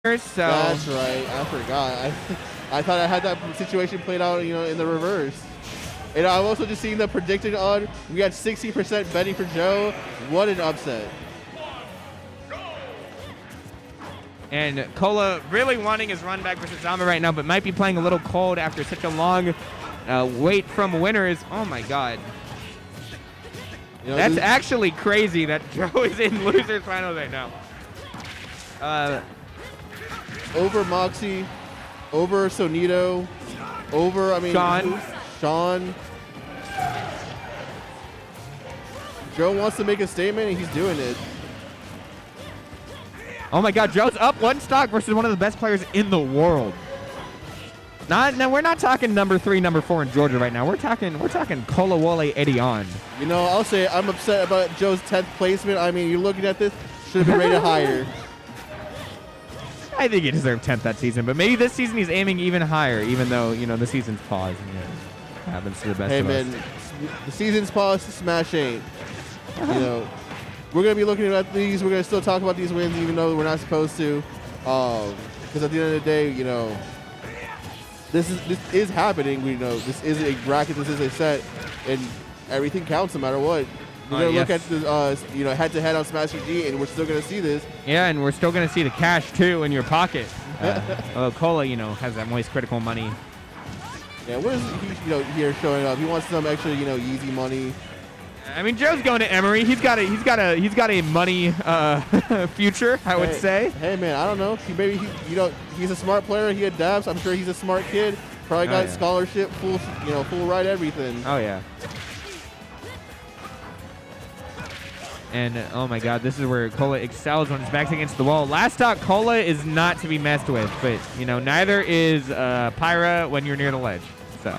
So that's right. I forgot. I thought I had that situation played out, in the reverse. And I'm also just seeing the predicted on. We had 60% betting for Joe. What an upset. And Kola really wanting his run back versus Zamba right now, but might be playing a little cold after such a long wait from winners. Oh my God. That's actually crazy that Joe is in losers finals right now. Over Moxie, over Sonito, over, Sean. Joe wants to make a statement, and he's doing it. Oh my God, Joe's up one stock versus one of the best players in the world. We're not talking number 3, number 4 in Georgia right now. We're talking Kola Wole Edion. I'll say I'm upset about Joe's 10th placement. I mean, you're looking at this, should have been rated higher. I think he deserved 10th that season, but maybe this season he's aiming even higher, even though, the season's paused. Happens to the best of us. Hey, man, the season's paused, Smash ain't. We're going to be looking at these. We're going to still talk about these wins, even though we're not supposed to. Because at the end of the day, this is happening. This is a bracket, this is a set, and everything counts no matter what. We're going to look at the, head-to-head on Smash G, and we're still going to see this. Yeah, and we're still going to see the cash, too, in your pocket. Kola, has that moist critical money. Yeah, what is he, here showing up? He wants some extra, easy money. I mean, Joe's going to Emory. He's got a money future, I would say. Hey, man, I don't know. He's a smart player. He adapts. I'm sure he's a smart kid. Probably got scholarship, full ride everything. Oh, yeah. And, oh, my God, this is where Kola excels when his back's against the wall. Last stock, Kola is not to be messed with, but, neither is Pyra when you're near the ledge. So,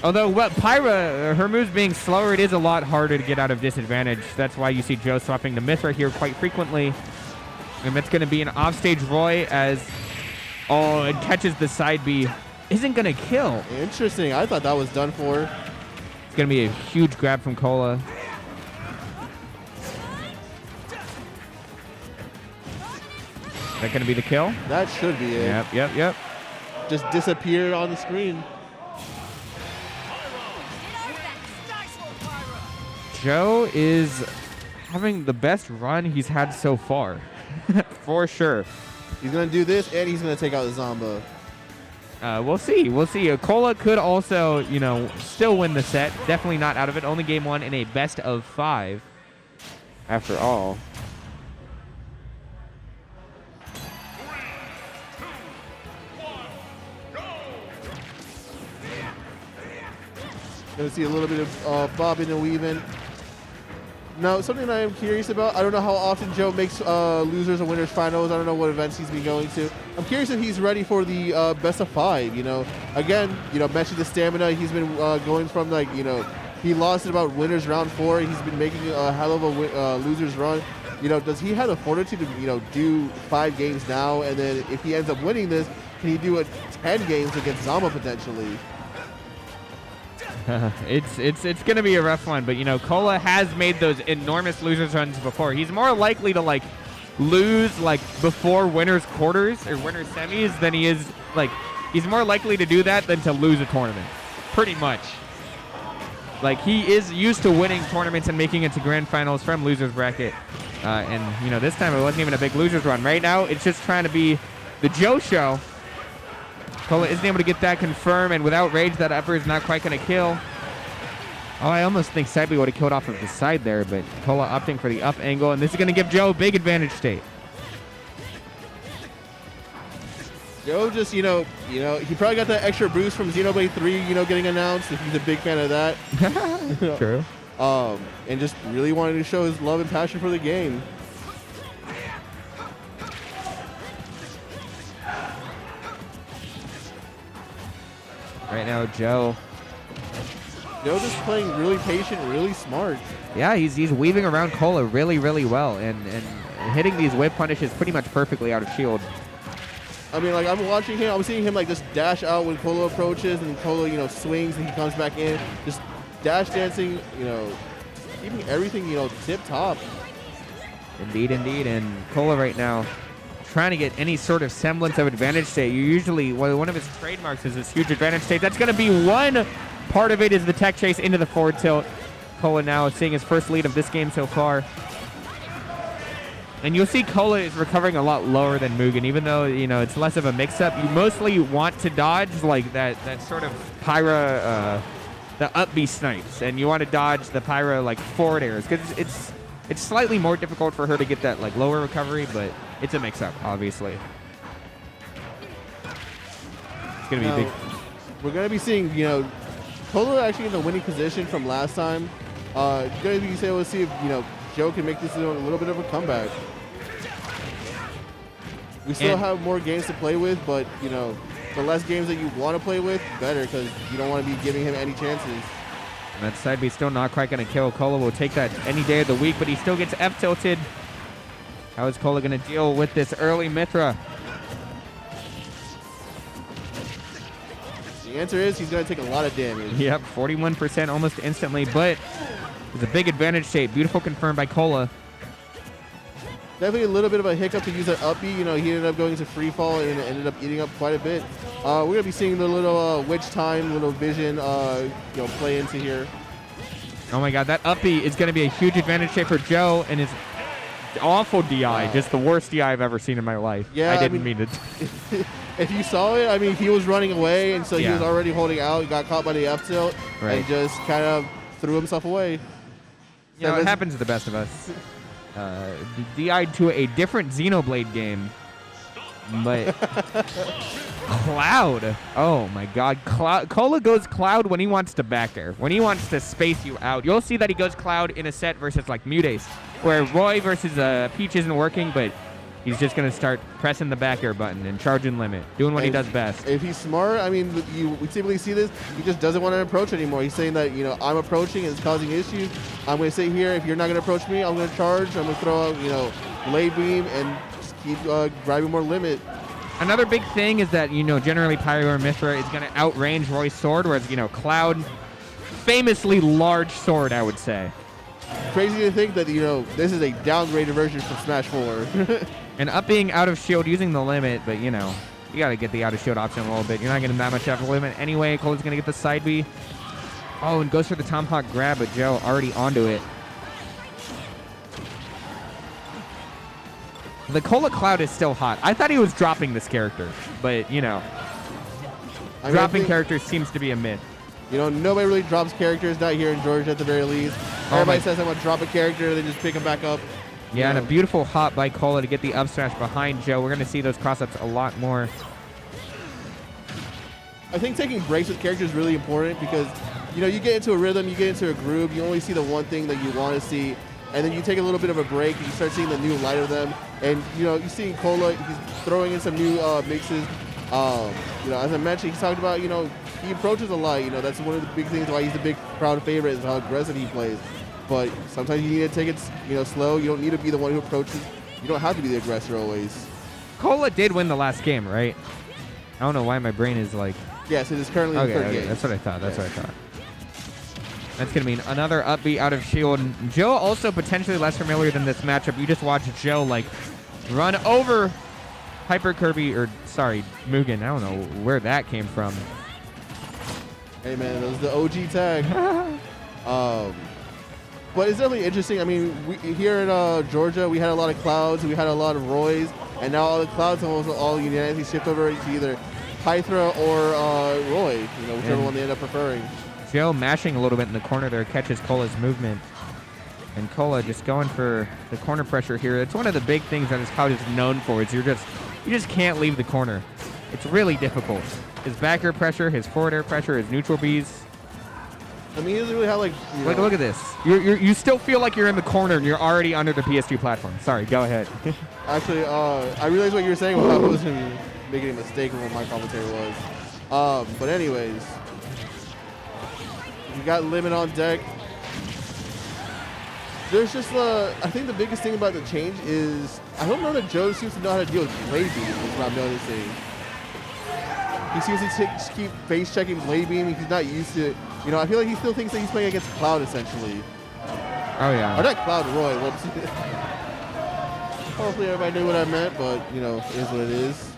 although Pyra, her moves being slower, it is a lot harder to get out of disadvantage. That's why you see Joe swapping to Mythra here quite frequently. And that's going to be an offstage Roy as, it catches the side B. Isn't going to kill. Interesting. I thought that was done for. It's going to be a huge grab from Kola. Is that going to be the kill? That should be it. Yep. Just disappeared on the screen. Joe is having the best run he's had so far. For sure. He's going to do this, and he's going to take out the Zamba. We'll see. Kola could also, still win the set. Definitely not out of it. Only game 1 in a best of 5. After all. Going to see a little bit of bobbing and weaving. Now, something that I'm curious about, I don't know how often Joe makes losers and winners finals. I don't know what events he's been going to. I'm curious if he's ready for the best of 5, Again, mentioned the stamina. He's been going from, he lost at about winners round 4. He's been making a hell of a losers run. Does he have the fortitude to, do 5 games now? And then if he ends up winning this, can he do 10 games against Zama potentially? It's going to be a rough one, but, Kola has made those enormous losers runs before. He's more likely to, lose, before winners quarters or winners semis than he is, he's more likely to do that than to lose a tournament, pretty much. He is used to winning tournaments and making it to grand finals from losers bracket. And, this time it wasn't even a big losers run. Right now, it's just trying to be the Joe show. Kola isn't able to get that confirmed, and without rage, that upper is not quite going to kill. Oh, I almost think Sideby would have killed off of the side there, but Kola opting for the up angle, and this is going to give Joe a big advantage state. Joe just, he probably got that extra boost from Xenoblade 3, getting announced, if he's a big fan of that. True. And just really wanted to show his love and passion for the game. Right now, Joe just playing really patient, really smart. Yeah, he's weaving around Kola really, really well, and hitting these whip punishes pretty much perfectly out of shield. I mean, I'm watching him. I'm seeing him just dash out when Kola approaches, and Kola, swings, and he comes back in. Just dash dancing, keeping everything, tip top. Indeed, indeed. And Kola right now trying to get any sort of semblance of advantage state. You usually, well, one of his trademarks is this huge advantage state. That's going to be one part of it is the tech chase into the forward tilt. Kola now seeing his first lead of this game so far. And you'll see Kola is recovering a lot lower than Mugen, even though, you know, it's less of a mix-up. You mostly want to dodge, like, that sort of Pyra, the up B snipes. And you want to dodge the Pyra, like, forward airs. Because it's slightly more difficult for her to get that, like, lower recovery, but it's a mix-up, obviously. It's going to be big. We're going to be seeing, you know, Kola actually in the winning position from last time. Going to be able to see if, you know, Joe can make this a little bit of a comeback. We still have more games to play with, but, you know, the less games that you want to play with, better, because you don't want to be giving him any chances. And that side B still not quite going to kill. Kola will take that any day of the week, but he still gets F-tilted. How is Kola going to deal with this early Mythra? The answer is he's going to take a lot of damage. Yep, 41% almost instantly, but it's a big advantage state. Beautiful confirmed by Kola. Definitely a little bit of a hiccup to use that up B. You know, he ended up going to free fall and ended up eating up quite a bit. We're going to be seeing the little witch time, little vision, you know, play into here. Oh my God, that up B is going to be a huge advantage state for Joe and his awful DI, just the worst DI I've ever seen in my life. Yeah, I didn't mean it. If you saw it, I mean, he was running away, and so he was already holding out. He got caught by the up tilt and just kind of threw himself away. You know, it happens to the best of us. DI'd to a different Xenoblade game, but Cloud. Oh my God, Kola goes Cloud when he wants to back air, when he wants to space you out. You'll see that he goes Cloud in a set versus like Mutace, where Roy versus Peach isn't working, but he's just going to start pressing the back air button and charging limit, doing what he does best. If he's smart, I mean, we typically see this, he just doesn't want to approach anymore. He's saying that, you know, I'm approaching and it's causing issues. I'm going to sit here. If you're not going to approach me, I'm going to charge. I'm going to throw out, you know, blade beam and just keep driving more limit. Another big thing is that, you know, generally Pyra or Mythra is going to outrange Roy's sword, whereas, you know, Cloud, famously large sword, I would say. Crazy to think that, you know, this is a downgraded version from Smash 4. And up being out of shield using the limit, but, you know, you got to get the out of shield option a little bit. You're not getting that much out of the limit anyway. Cola's going to get the side B. Oh, and goes for the Tomahawk grab, but Joe already onto it. The Kola Cloud is still hot. I thought he was dropping this character, but, you know, dropping characters seems to be a myth. You know, nobody really drops characters, not here in Georgia at the very least. Everybody says I want to drop a character, they just pick them back up. Yeah, and a beautiful hop by Kola to get the up smash behind Joe. We're going to see those cross-ups a lot more. I think taking breaks with characters is really important because, you know, you get into a rhythm, you get into a groove, you only see the one thing that you want to see, and then you take a little bit of a break and you start seeing the new light of them. And, you know, you see Kola, he's throwing in some new mixes. You know, as I mentioned, he's talked about, you know, he approaches a lot. You know, that's one of the big things why he's a big crowd favorite is how aggressive he plays. But sometimes you need to take it, you know, slow. You don't need to be the one who approaches. You don't have to be the aggressor always. Kola did win the last game, right? I don't know why my brain is like... Yes, it is currently the third game. That's what I thought. That's what I thought. That's going to mean another upbeat out of shield. And Joe also potentially less familiar than this matchup. You just watch Joe, like, run over Hyper Kirby, or, sorry, Mugen. I don't know where that came from. Hey, man, that was the OG tag. But it's definitely interesting. I mean, here in Georgia, we had a lot of Clouds, we had a lot of Roys, and now all the Clouds almost all unanimously shift over to either Pyra or Roy, you know, whichever one they end up preferring. Joe mashing a little bit in the corner there, catches Kola's movement. And Kola just going for the corner pressure here. It's one of the big things that his cloud is known for. Is you just can't leave the corner. It's really difficult. His back air pressure, his forward air pressure, his neutral Bs. I mean, he doesn't really have like. Look at this. You still feel like you're in the corner and you're already under the PS2 platform. Sorry, go ahead. Actually, I realized what you were saying. I wasn't making a mistake of what my commentary was. But anyways, we got limit on deck. There's just I think the biggest thing about the change is I don't know that Joe seems to know how to deal with blade beam. Is what I'm noticing. He seems to keep face checking blade beam. He's not used to it. You know, I feel like he still thinks that he's playing against Cloud essentially. Oh yeah. Or not Cloud, Roy. Whoops. Hopefully everybody knew what I meant, but, you know, it is what it is.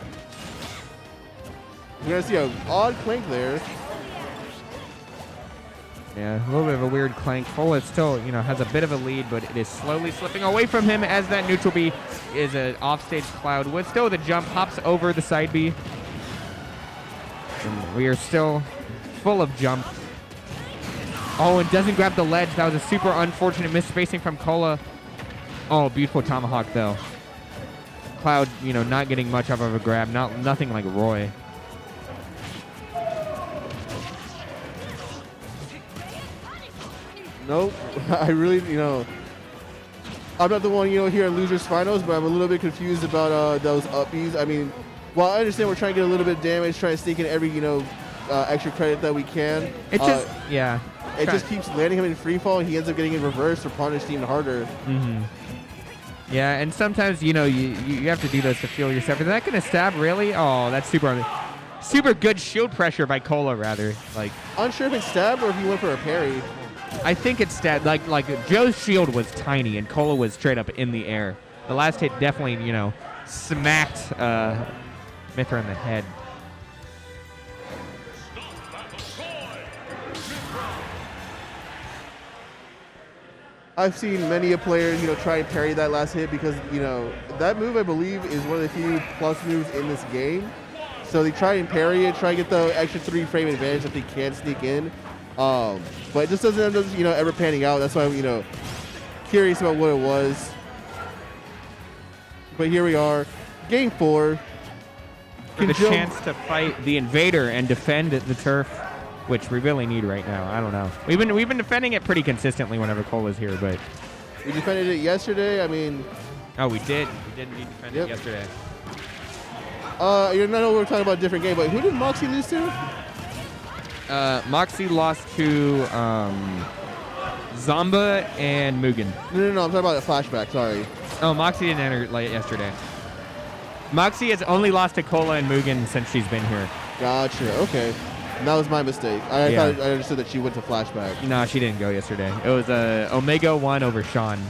You're going to see an odd clink there. Yeah, a little bit of a weird clank. Kola still, you know, has a bit of a lead, but it is slowly slipping away from him as that neutral B is an offstage cloud. With still the jump, hops over the side B. And we are still full of jump. Oh, and doesn't grab the ledge. That was a super unfortunate misspacing from Kola. Oh, beautiful tomahawk, though. Cloud, you know, not getting much of a grab. Nothing like Roy. Nope. I really, you know, I'm not the one, you know, here at Losers Finals, but I'm a little bit confused about those upbeats. I mean, while I understand we're trying to get a little bit of damage, trying to sneak in every, you know, extra credit that we can. It just, yeah. It just keeps landing him in free fall, and he ends up getting in reverse or punished even harder. Mm-hmm. Yeah, and sometimes, you know, you have to do those to feel yourself. Is that going to stab, really? Oh, that's super good shield pressure by Kola, rather. Like, unsure if it stabbed or if he went for a parry. I think it stabbed. Like Joe's shield was tiny, and Kola was straight up in the air. The last hit definitely, you know, smacked Mythra in the head. I've seen many a player, you know, try and parry that last hit because, you know, that move, I believe, is one of the few plus moves in this game. So they try and parry it, try and get the extra 3-frame advantage that they can sneak in. But it just doesn't end up, you know, ever panning out. That's why I'm, you know, curious about what it was. But here we are, game 4. For the chance to fight the invader and defend the turf, which we really need right now. I don't know. We've been defending it pretty consistently whenever Cola's here, but we defended it yesterday. I mean, oh, we did. We did indeed defend it yesterday. You know, we're talking about a different game, but who did Moxie lose to? Moxie lost to Zamba and Mugen. No, I'm talking about a flashback. Sorry. Oh, Moxie didn't enter late yesterday. Moxie has only lost to Kola and Mugen since she's been here. Gotcha. Okay. That was my mistake. I thought I understood that she went to flashback. No, she didn't go yesterday. It was Omega 1 over Sean.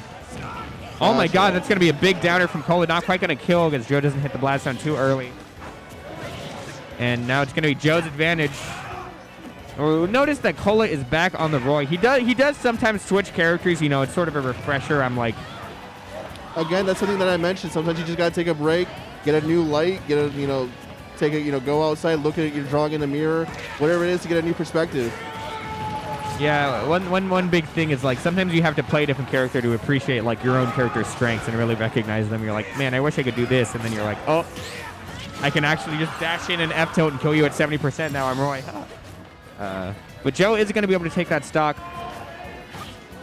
Oh my god, that's going to be a big downer from Kola. Not quite going to kill because Joe doesn't hit the blast zone too early. And now it's going to be Joe's advantage. Notice that Kola is back on the Roy. He does sometimes switch characters. You know, it's sort of a refresher. I'm like, again, that's something that I mentioned. Sometimes you just got to take a break, get a new light, take it, go outside, look at your drawing in the mirror, whatever it is to get a new perspective. Yeah, one big thing is like sometimes you have to play a different character to appreciate like your own character's strengths and really recognize them. You're like, man, I wish I could do this, and then you're like, oh, I can actually just dash in an F tilt and kill you at 70%. Now I'm Roy. But Joe is going to be able to take that stock.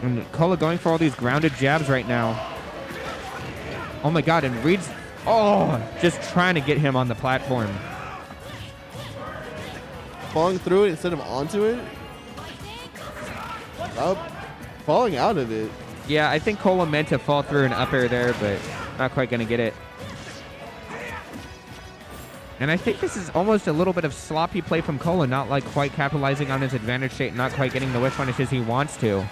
And Kola going for all these grounded jabs right now. Oh my god, and Reed's just trying to get him on the platform. Falling through it instead of onto it? Falling out of it. Yeah, I think Kola meant to fall through an up air there, but not quite going to get it. And I think this is almost a little bit of sloppy play from Kola, not like quite capitalizing on his advantage state, not quite getting the whiff punishes he wants to.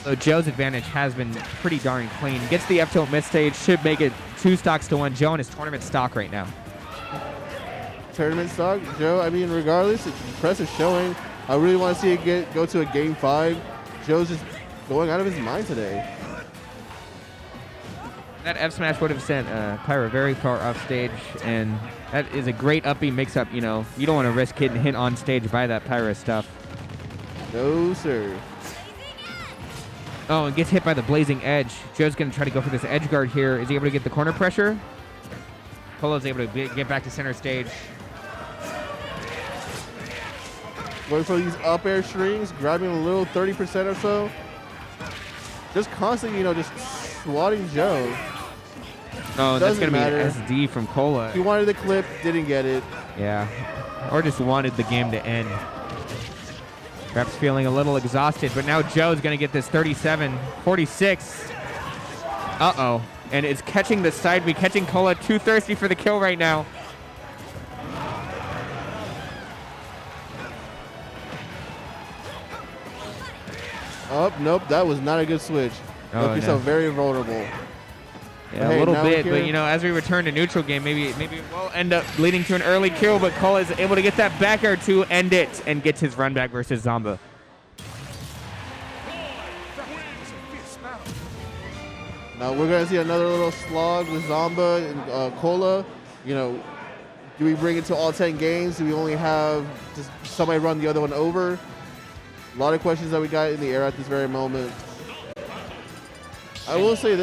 So Joe's advantage has been pretty darn clean. Gets the F tilt mid stage, should make it 2 stocks to 1. Joe in his tournament stock right now. Tournament stock, Joe. I mean, regardless, it's impressive showing. I really want to see it go to a game 5. Joe's just going out of his mind today. That F smash would have sent Pyra very far off stage, and that is a great up B mix-up. You know, you don't want to risk getting hit on stage by that Pyra stuff. No, sir. Oh, and gets hit by the blazing edge. Joe's going to try to go for this edge guard here. Is he able to get the corner pressure? Polo's able to get back to center stage. Going for these up air strings, grabbing a little 30% or so. Just constantly, just swatting Joe. Oh, that's going to be an SD from Kola. He wanted the clip, didn't get it. Yeah. Or just wanted the game to end. Perhaps feeling a little exhausted, but now Joe's going to get this 37-46. Uh-oh. And it's catching the side B, catching Kola too thirsty for the kill right now. Oh, nope, that was not a good switch. Make yourself very vulnerable. Yeah, Hey, a little now bit, here- but you know, as we return to neutral game, maybe it will end up leading to an early kill, but Kola is able to get that back air to end it and gets his run back versus Zamba. Now we're gonna see another little slog with Zamba and Kola. You know, do we bring it to all 10 games? Do we only have just somebody run the other one over? A lot of questions that we got in the air at this very moment. I will say this.